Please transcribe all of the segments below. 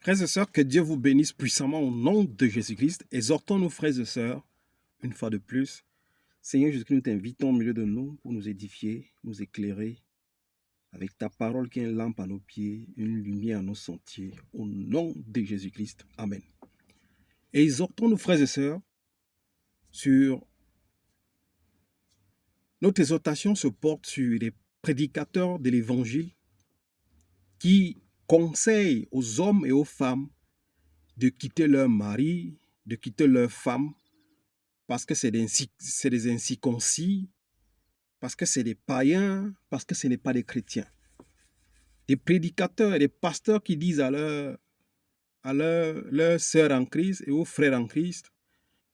Frères et sœurs, que Dieu vous bénisse puissamment au nom de Jésus-Christ. Exhortons nos frères et sœurs, une fois de plus. Seigneur Jésus-Christ, nous t'invitons au milieu de nous pour nous édifier, nous éclairer, avec ta parole qui est une lampe à nos pieds, une lumière à nos sentiers. Au nom de Jésus-Christ. Amen. Et exhortons nos frères et sœurs sur... Notre exhortation se porte sur les prédicateurs de l'Évangile qui conseillent aux hommes et aux femmes de quitter leur mari, de quitter leur femme, parce que c'est des incirconcis, parce que c'est des païens, parce que ce n'est pas des chrétiens. Des prédicateurs et des pasteurs qui disent leur sœur en Christ et aux frères en Christ,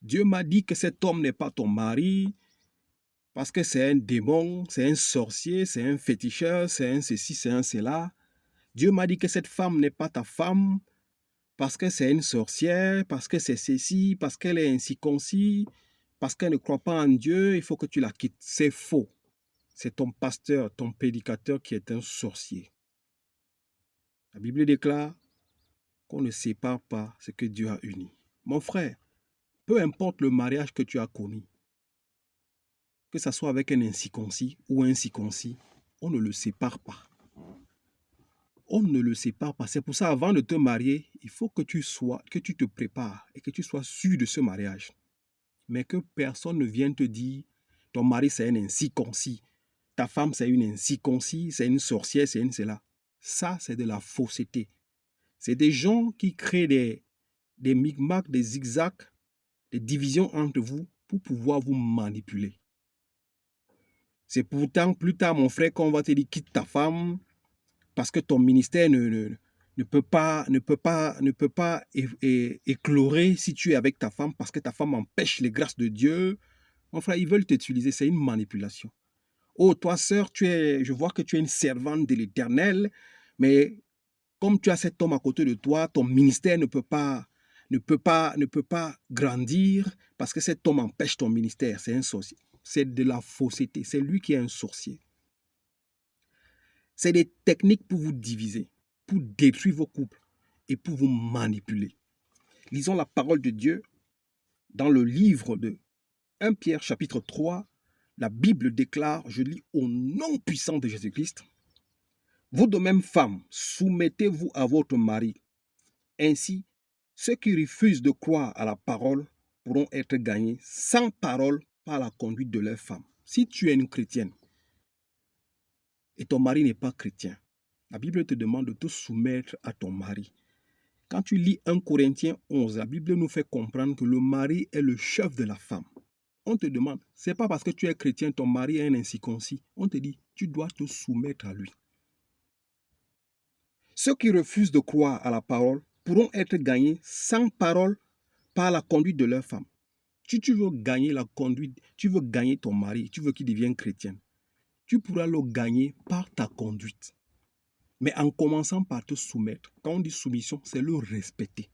Dieu m'a dit que cet homme n'est pas ton mari, parce que c'est un démon, c'est un sorcier, c'est un féticheur, c'est un ceci, c'est un cela. Dieu m'a dit que cette femme n'est pas ta femme, parce que c'est une sorcière, parce que c'est ceci, parce qu'elle est incirconcis, parce qu'elle ne croit pas en Dieu, il faut que tu la quittes. C'est faux. C'est ton pasteur, ton prédicateur qui est un sorcier. La Bible déclare qu'on ne sépare pas ce que Dieu a uni. Mon frère, peu importe le mariage que tu as connu, que ce soit avec un incirconcis ou un circoncis, on ne le sépare pas. On ne le sépare pas. C'est pour ça, avant de te marier, il faut que tu te prépares et que tu sois sûr de ce mariage. Mais que personne ne vienne te dire, ton mari c'est un incirconcis, ta femme c'est une incirconcis, c'est une sorcière, c'est une cela. Ça, c'est de la fausseté. C'est des gens qui créent des micmacs, des zigzags, des divisions entre vous pour pouvoir vous manipuler. C'est pourtant plus tard, mon frère, qu'on va te dire quitte ta femme parce que ton ministère ne peut pas éclorer si tu es avec ta femme parce que ta femme empêche les grâces de Dieu. Mon frère, ils veulent t'utiliser, c'est une manipulation. Oh, toi, sœur, je vois que tu es une servante de l'Éternel, mais comme tu as cet homme à côté de toi, ton ministère ne peut pas grandir parce que cet homme empêche ton ministère. C'est un sorcier. C'est de la fausseté. C'est lui qui est un sorcier. C'est des techniques pour vous diviser, pour détruire vos couples et pour vous manipuler. Lisons la parole de Dieu dans le livre de 1 Pierre chapitre 3. La Bible déclare, je lis au nom puissant de Jésus-Christ, vous de même femmes, soumettez-vous à votre mari. Ainsi, ceux qui refusent de croire à la parole pourront être gagnés sans parole par la conduite de leur femme. Si tu es une chrétienne et ton mari n'est pas chrétien, la Bible te demande de te soumettre à ton mari. Quand tu lis 1 Corinthiens 11, la Bible nous fait comprendre que le mari est le chef de la femme. On te demande, c'est pas parce que tu es chrétien, ton mari est un incirconcis. On te dit, tu dois te soumettre à lui. Ceux qui refusent de croire à la parole pourront être gagnés sans parole par la conduite de leur femme. Si tu veux gagner la conduite, tu veux gagner ton mari, tu veux qu'il devienne chrétien, tu pourras le gagner par ta conduite. Mais en commençant par te soumettre. Quand on dit soumission, c'est le respecter.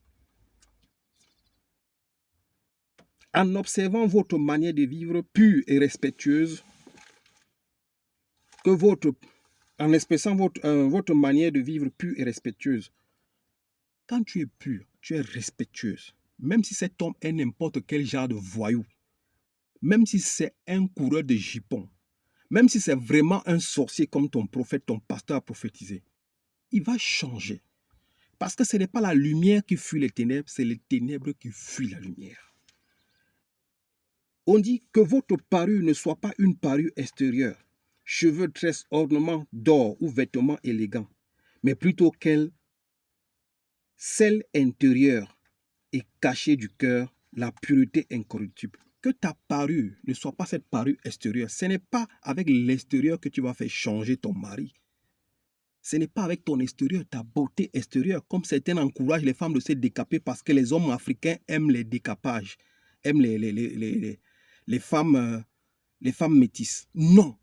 En observant votre manière de vivre pure et respectueuse, en expressant votre manière de vivre pure et respectueuse, quand tu es pure, tu es respectueuse, même si cet homme est n'importe quel genre de voyou, même si c'est un coureur de jupons, même si c'est vraiment un sorcier comme ton prophète, ton pasteur a prophétisé, il va changer. Parce que ce n'est pas la lumière qui fuit les ténèbres, c'est les ténèbres qui fuient la lumière. On dit que votre parure ne soit pas une parure extérieure, cheveux, tresses, ornements d'or ou vêtements élégants, mais plutôt celle intérieure et cachée du cœur, la pureté incorruptible. Que ta parure ne soit pas cette parure extérieure. Ce n'est pas avec l'extérieur que tu vas faire changer ton mari. Ce n'est pas avec ton extérieur, ta beauté extérieure, comme certains encouragent les femmes de se décaper parce que les hommes africains aiment les décapages, aiment les femmes métisses. Non,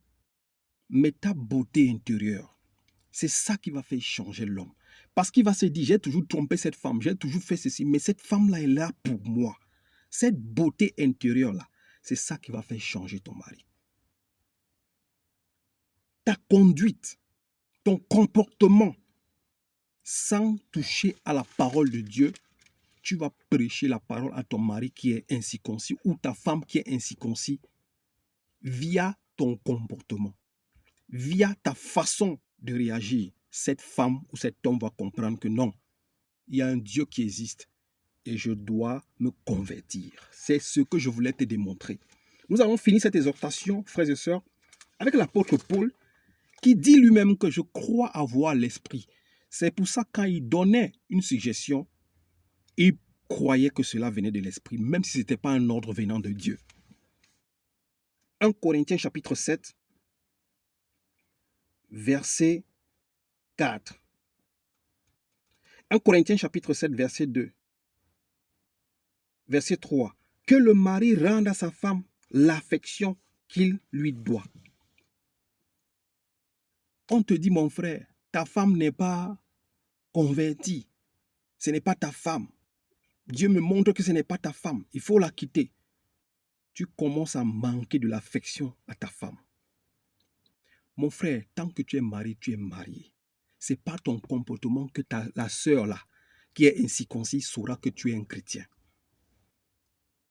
mais ta beauté intérieure, c'est ça qui va faire changer l'homme. Parce qu'il va se dire, j'ai toujours trompé cette femme, j'ai toujours fait ceci, mais cette femme-là est là pour moi. Cette beauté intérieure-là, c'est ça qui va faire changer ton mari. Ta conduite, ton comportement, sans toucher à la parole de Dieu, tu vas prêcher la parole à ton mari qui est incirconcis ou ta femme qui est incirconcis via ton comportement, via ta façon de réagir. Cette femme ou cet homme va comprendre que non, il y a un Dieu qui existe et je dois me convertir. C'est ce que je voulais te démontrer. Nous avons fini cette exhortation, frères et sœurs, avec l'apôtre Paul qui dit lui-même que je crois avoir l'esprit. C'est pour ça quand il donnait une suggestion, il croyait que cela venait de l'esprit, même si ce n'était pas un ordre venant de Dieu. 1 Corinthiens chapitre 7, verset 4. 1 Corinthiens chapitre 7, verset 2. Verset 3. Que le mari rende à sa femme l'affection qu'il lui doit. On te dit, mon frère, ta femme n'est pas convertie. Ce n'est pas ta femme. Dieu me montre que ce n'est pas ta femme. Il faut la quitter. Tu commences à manquer de l'affection à ta femme. Mon frère, tant que tu es marié, tu es marié. Ce n'est pas ton comportement que la sœur là, qui est incirconcis, saura que tu es un chrétien.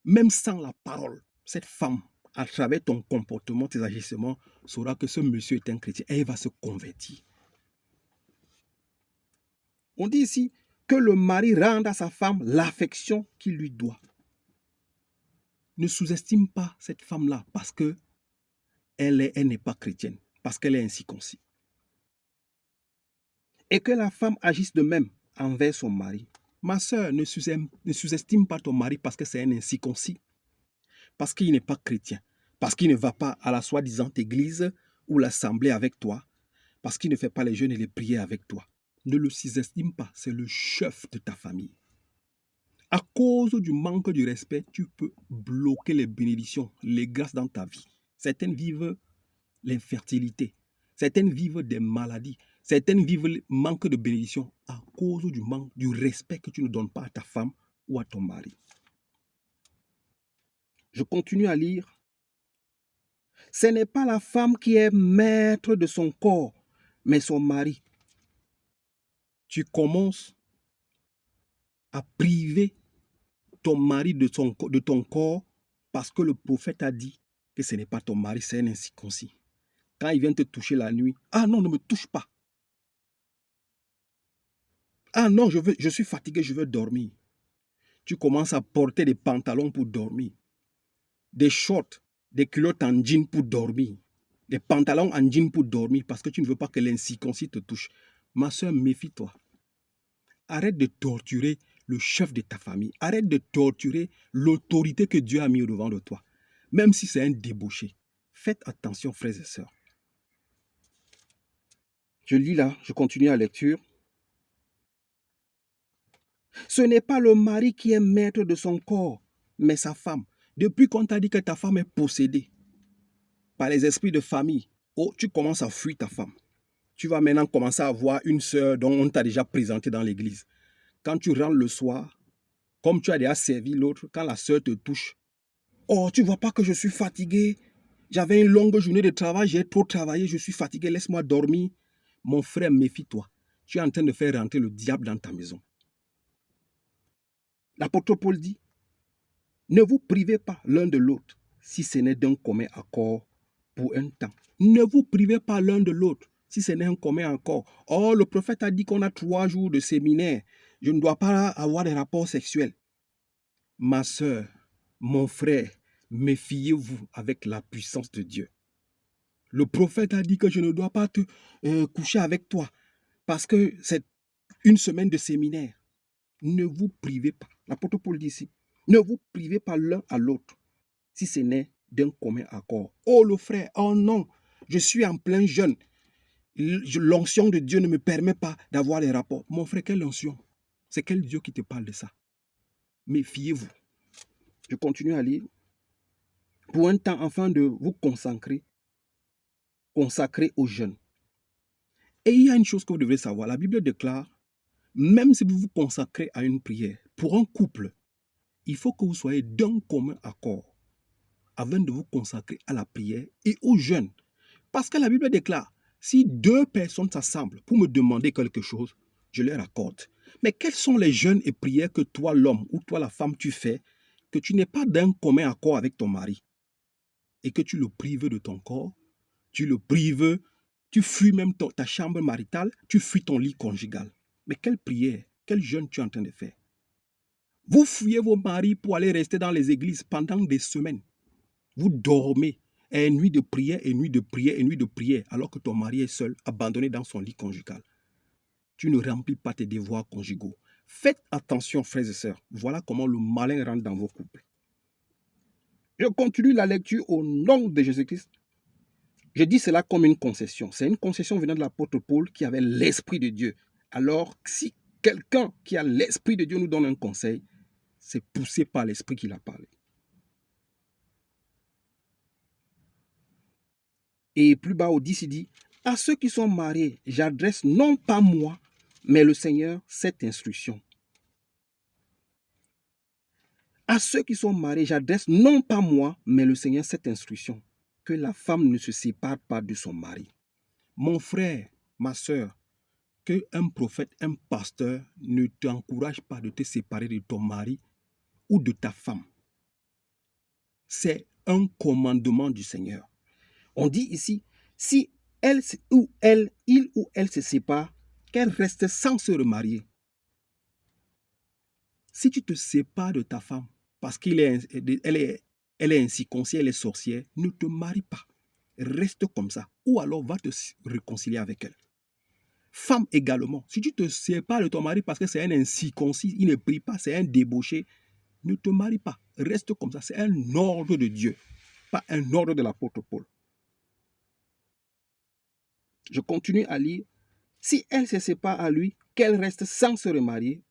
Même sans la parole, cette femme, à travers ton comportement, tes agissements, saura que ce monsieur est un chrétien et il va se convertir. On dit ici que le mari rende à sa femme l'affection qu'il lui doit. Ne sous-estime pas cette femme-là parce qu'elle n'est pas chrétienne, parce qu'elle est incirconcis. Et que la femme agisse de même envers son mari. Ma soeur, ne sous-estime pas ton mari parce que c'est un incirconcis, parce qu'il n'est pas chrétien, parce qu'il ne va pas à la soi-disant église ou l'assemblée avec toi, parce qu'il ne fait pas les jeûnes et les prières avec toi. Ne le sous-estime pas, c'est le chef de ta famille. À cause du manque de respect, tu peux bloquer les bénédictions, les grâces dans ta vie. Certaines vivent l'infertilité, certaines vivent des maladies, certaines vivent le manque de bénédictions à cause du manque du respect que tu ne donnes pas à ta femme ou à ton mari. Je continue à lire. Ce n'est pas la femme qui est maître de son corps, mais son mari. Tu commences à priver ton mari de ton corps parce que le prophète a dit que ce n'est pas ton mari, c'est un incirconcis. Quand il vient te toucher la nuit, ah non, ne me touche pas. Ah non, je suis fatigué, je veux dormir. Tu commences à porter des pantalons pour dormir, des shorts, des culottes en jean pour dormir, des pantalons en jean pour dormir parce que tu ne veux pas que l'incirconcis te touche. Ma soeur, méfie-toi. Arrête de torturer le chef de ta famille. Arrête de torturer l'autorité que Dieu a mis au-devant de toi. Même si c'est un débauché. Faites attention, frères et sœurs. Je lis là, je continue la lecture. Ce n'est pas le mari qui est maître de son corps, mais sa femme. Depuis qu'on t'a dit que ta femme est possédée par les esprits de famille, oh, tu commences à fuir ta femme. Tu vas maintenant commencer à voir une sœur dont on t'a déjà présenté dans l'église. Quand tu rentres le soir, comme tu as déjà servi l'autre, quand la sœur te touche, oh, tu ne vois pas que je suis fatigué. J'avais une longue journée de travail, j'ai trop travaillé, je suis fatigué, laisse-moi dormir. Mon frère, méfie-toi. Tu es en train de faire rentrer le diable dans ta maison. L'apôtre Paul dit, ne vous privez pas l'un de l'autre, si ce n'est d'un commun accord pour un temps. Ne vous privez pas l'un de l'autre, si ce n'est un commun accord. Oh, le prophète a dit qu'on a 3 jours de séminaire. Je ne dois pas avoir des rapports sexuels. Ma soeur, mon frère, méfiez-vous avec la puissance de Dieu. Le prophète a dit que je ne dois pas te coucher avec toi parce que c'est une semaine de séminaire. Ne vous privez pas. L'apôtre Paul dit ici, ne vous privez pas l'un à l'autre si ce n'est d'un commun accord. Oh le frère, oh non, je suis en plein jeûne. L'onction de Dieu ne me permet pas d'avoir les rapports. Mon frère, quelle onction? C'est quel Dieu qui te parle de ça? Méfiez-vous. Je continue à lire. Pour un temps, afin de vous consacrer au jeûne. Et il y a une chose que vous devez savoir. La Bible déclare, même si vous vous consacrez à une prière, pour un couple, il faut que vous soyez d'un commun accord avant de vous consacrer à la prière et au jeûne. Parce que la Bible déclare, si 2 personnes s'assemblent pour me demander quelque chose, je leur accorde. Mais quels sont les jeûnes et prières que toi, l'homme, ou toi, la femme, tu fais, que tu n'es pas d'un commun accord avec ton mari, et que tu le prives de ton corps, tu le prives, tu fuis même ta chambre maritale, tu fuis ton lit conjugal. Mais quelle prière, quel jeûne tu es en train de faire? Vous fuyez vos maris pour aller rester dans les églises pendant des semaines. Vous dormez, et nuit de prière, et nuit de prière, et nuit de prière, alors que ton mari est seul, abandonné dans son lit conjugal. Tu ne remplis pas tes devoirs conjugaux. Faites attention, frères et sœurs. Voilà comment le malin rentre dans vos couples. Je continue la lecture au nom de Jésus-Christ. Je dis cela comme une concession. C'est une concession venant de l'apôtre Paul qui avait l'Esprit de Dieu. Alors, si quelqu'un qui a l'Esprit de Dieu nous donne un conseil, c'est poussé par l'Esprit qu'il a parlé. Et plus bas au 10, il dit, à ceux qui sont mariés, j'adresse non pas moi, mais le Seigneur cette instruction. À ceux qui sont mariés, j'adresse non pas moi, mais le Seigneur cette instruction, que la femme ne se sépare pas de son mari. Mon frère, ma soeur, qu'un prophète, un pasteur ne t'encourage pas de te séparer de ton mari ou de ta femme. C'est un commandement du Seigneur. On dit ici, si il ou elle se sépare, qu'elle reste sans se remarier. Si tu te sépares de ta femme parce qu'elle est incirconcis, elle est sorcière, ne te marie pas. Reste comme ça. Ou alors va te réconcilier avec elle. Femme également, si tu te sépares de ton mari parce que c'est un incirconcis, il ne prie pas, c'est un débauché, ne te marie pas. Reste comme ça. C'est un ordre de Dieu, pas un ordre de l'apôtre Paul. Je continue à lire. Si elle se sépare à lui, qu'elle reste sans se remarier,